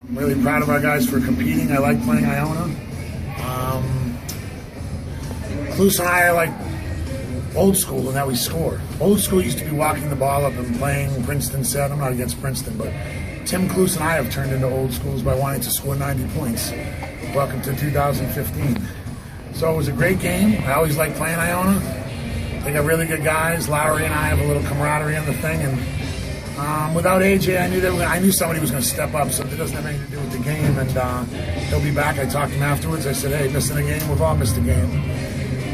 I'm really proud of our guys for competing. I like playing Iona. Cluse and I like old school in that we score. Old school used to be walking the ball up and playing Princeton set. I'm not against Princeton, but Tim Cluse and I have turned into old schools by wanting to score 90 points. Welcome to 2015. So it was a great game. I always like playing Iona. They got really good guys. Lowry and I have a little camaraderie in the thing, and without AJ, I knew somebody was going to step up, so it doesn't have anything to do with the game, and he'll be back. I talked to him afterwards. I said, hey, missing a game? We've all missed a game.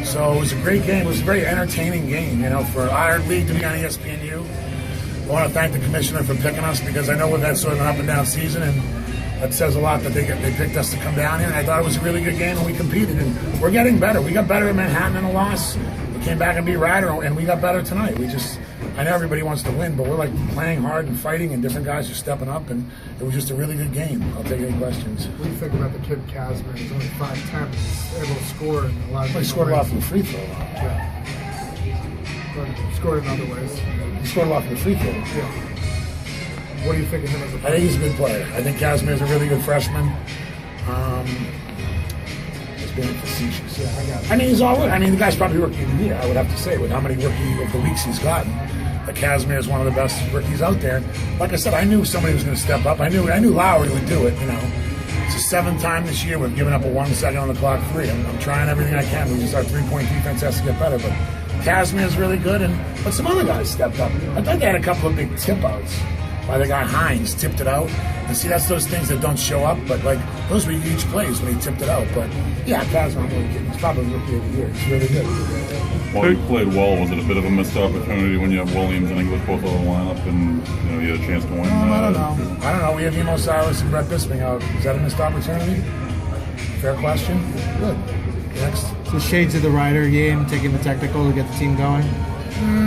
So it was a great game. It was a very entertaining game, for our league to be on ESPNU. I want to thank the commissioner for picking us, because I know we've had sort of an up-and-down season, and that says a lot that they picked us to come down here. And I thought it was a really good game, and we competed, and we're getting better. We got better at Manhattan in a loss. We came back and beat Wright, and we got better tonight. I know everybody wants to win, but we're like playing hard and fighting, and different guys are stepping up, and it was just a really good game. I'll take any questions. What do you think about the kid Casimir? He's only 5'10", he's able to score in a lot of He scored a lot from the free throw line. Yeah. But he scored in other ways. He scored a lot from the free throw. Yeah. What do you think of him as a player? I think he's a good player. I think Casimir's a really good freshman. He's being facetious. Yeah, I got it. I mean, he's all right. I mean, the guy's probably rookie of the year, I would have to say, with how many rookie of the weeks he's gotten. Casimir is one of the best rookies out there. Like I said, I knew somebody was going to step up. I knew Lowry would do it. It's the 7th time this year we've given up a 1 second on the clock three. I'm trying everything I can. Our 3-point defense has to get better. But Casimir is really good, but some other guys stepped up. I thought they had a couple of big tip outs. By the guy Hines tipped it out. And see, that's those things that don't show up, but those were huge plays when he tipped it out. But yeah, Casimir, I'm really kidding. He's probably rookie of the year. He's really good. Well, you played well. Was it a bit of a missed opportunity when you have Williams and English both on the lineup, and you had a chance to win? I don't know. We have Emo Silas and Brett Bisping out. Is that a missed opportunity? Fair question. Good. Next. So shades of the Ryder game, taking the technical to get the team going?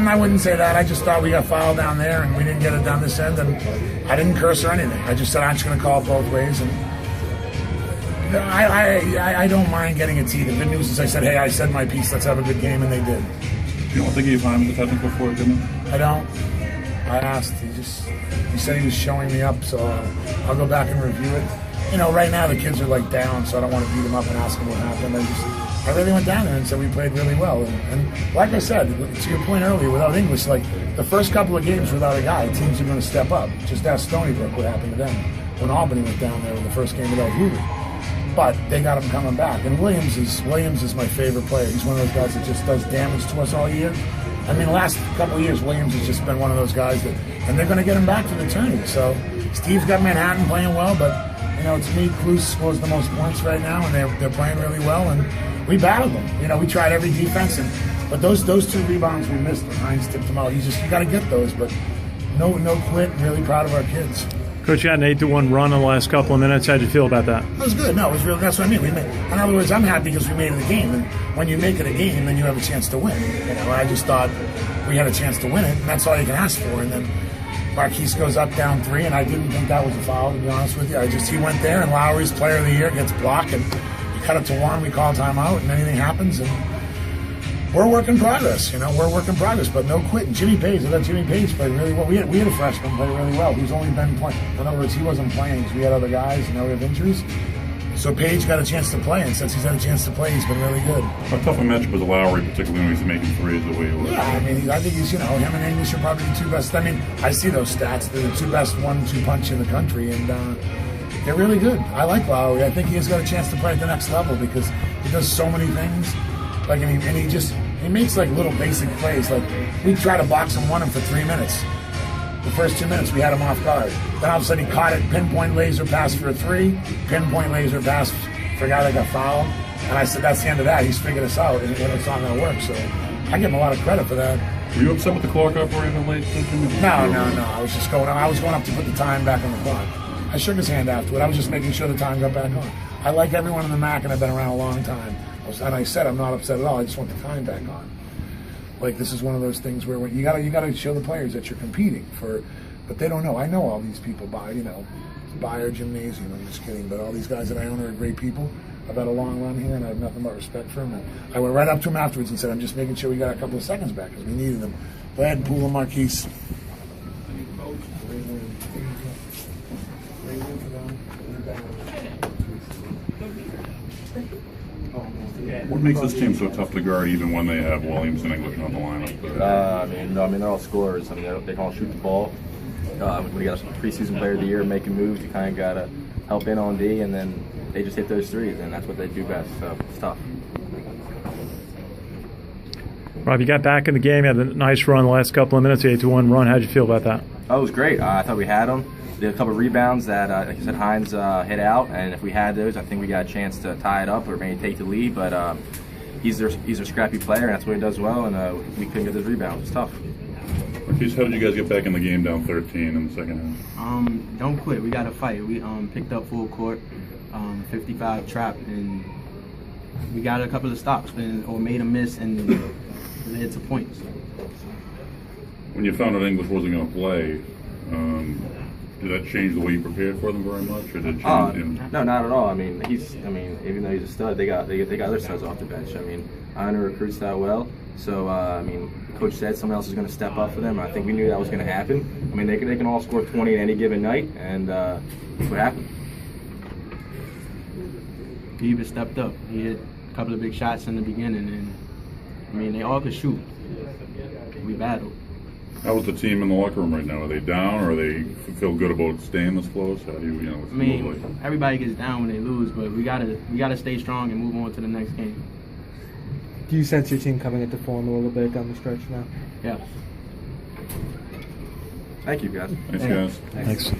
I wouldn't say that. I just thought we got fouled down there, and we didn't get it down this end, and I didn't curse or anything. I just said I'm just going to call it both ways, and I don't mind getting a tee. The good news is I said, hey, I said my piece, let's have a good game, and they did. You don't think he timed the technical for it, didn't he? I don't. I asked. He said he was showing me up, so I'll go back and review it. Right now the kids are down, so I don't want to beat them up and ask them what happened. I really went down there and said we played really well. And like I said, to your point earlier, without English, the first couple of games without a guy, teams are going to step up. Just ask Stony Brook what happened to them when Albany went down there in the first game without Hooley. But they got him coming back. And Williams is my favorite player. He's one of those guys that just does damage to us all year. I mean, the last couple of years, Williams has just been one of those guys and they're going to get him back for the tourney. So Steve's got Manhattan playing well, but to me, Cluse scores the most points right now, and they're playing really well. And we battled them. We tried every defense, but those 2 rebounds we missed, and Hines tipped them out. You got to get those, but no quit. Really proud of our kids. Coach, you had an 8-1 run in the last couple of minutes. How'd you feel about that? It was good. No, it was real. That's what I mean. In other words, I'm happy because we made it a game, and when you make it a game, then you have a chance to win. I just thought we had a chance to win it, and that's all you can ask for. And then Marquis goes up down 3, and I didn't think that was a foul, to be honest with you. He went there, and Lowry's player of the year gets blocked, and we cut it to 1, we call timeout, and anything happens, and we're work in progress, we're work in progress, but no quitting. Jimmy Page, I thought Jimmy Page played really well. We had a freshman play really well who's only been playing. In other words, he wasn't playing because we had other guys, and now we have injuries. So Page got a chance to play, and since he's had a chance to play, he's been really good. How tough a matchup was Lowry, particularly when he's making threes the way he was? Yeah, I think he's, him and English are probably the 2 best. I see those stats. They're the 2 best 1-2 punch in the country, and they're really good. I like Lowry. I think he has got a chance to play at the next level because he does so many things. He makes little basic plays. We try to box him for 3 minutes. The first 2 minutes we had him off guard. Then all of a sudden he caught it, pinpoint laser pass for a 3, pinpoint laser pass for a guy that got fouled. And I said, that's the end of that. He's figured us out, and it's not going to work. So I give him a lot of credit for that. Were you upset with the clock operator late? No. I was just going up to put the time back on the clock. I shook his hand afterward. I was just making sure the time got back on. I like everyone in the MAC, and I've been around a long time. And I said I'm not upset at all. I just want the time back on. This is one of those things where you gotta show the players that you're competing for, but they don't know. I know all these people by our gymnasium. I'm just kidding, but all these guys at Iona are great people. I've had a long run here, and I have nothing but respect for them. And I went right up to him afterwards and said, I'm just making sure we got a couple of seconds back because we needed them. Go ahead, Poole and Marquis. What makes this team so tough to guard even when they have Williams and English on the lineup? They're all scorers. They can all shoot the ball. When you got a preseason player of the year making moves, you kind of got to help in on D, and then they just hit those threes, and that's what they do best. So it's tough. Rob, you got back in the game. You had a nice run the last couple of minutes, 8-1 run. How'd you feel about that? Oh, it was great. I thought we had them. Did a couple of rebounds that, like I said, Hines hit out, and if we had those, I think we got a chance to tie it up or maybe take the lead. But he's a scrappy player, and that's what he does well, and we couldn't get those rebounds. It's tough. Marquis, how did you guys get back in the game down 13 in the second half? Don't quit. We got to fight. We picked up full court, 55 trap, and we got a couple of stops or made a miss and hit some points. When you found out English wasn't going to play, did that change the way you prepared for them very much, or did it change? No, not at all. I mean, even though he's a stud, they got other studs off the bench. I mean, Iona recruits that well. So coach said someone else is going to step up for them. I think we knew that was going to happen. I mean, they can all score 20 at any given night, and that's what happened. He even stepped up. He hit a couple of big shots in the beginning, and they all could shoot. We battled. How was the team in the locker room right now? Are they down, or they feel good about staying this close? How do you, everybody gets down when they lose, but we gotta stay strong and move on to the next game. Do you sense your team coming into form a little bit down the stretch now? Yeah. Thank you, guys. Thanks, guys. Thanks.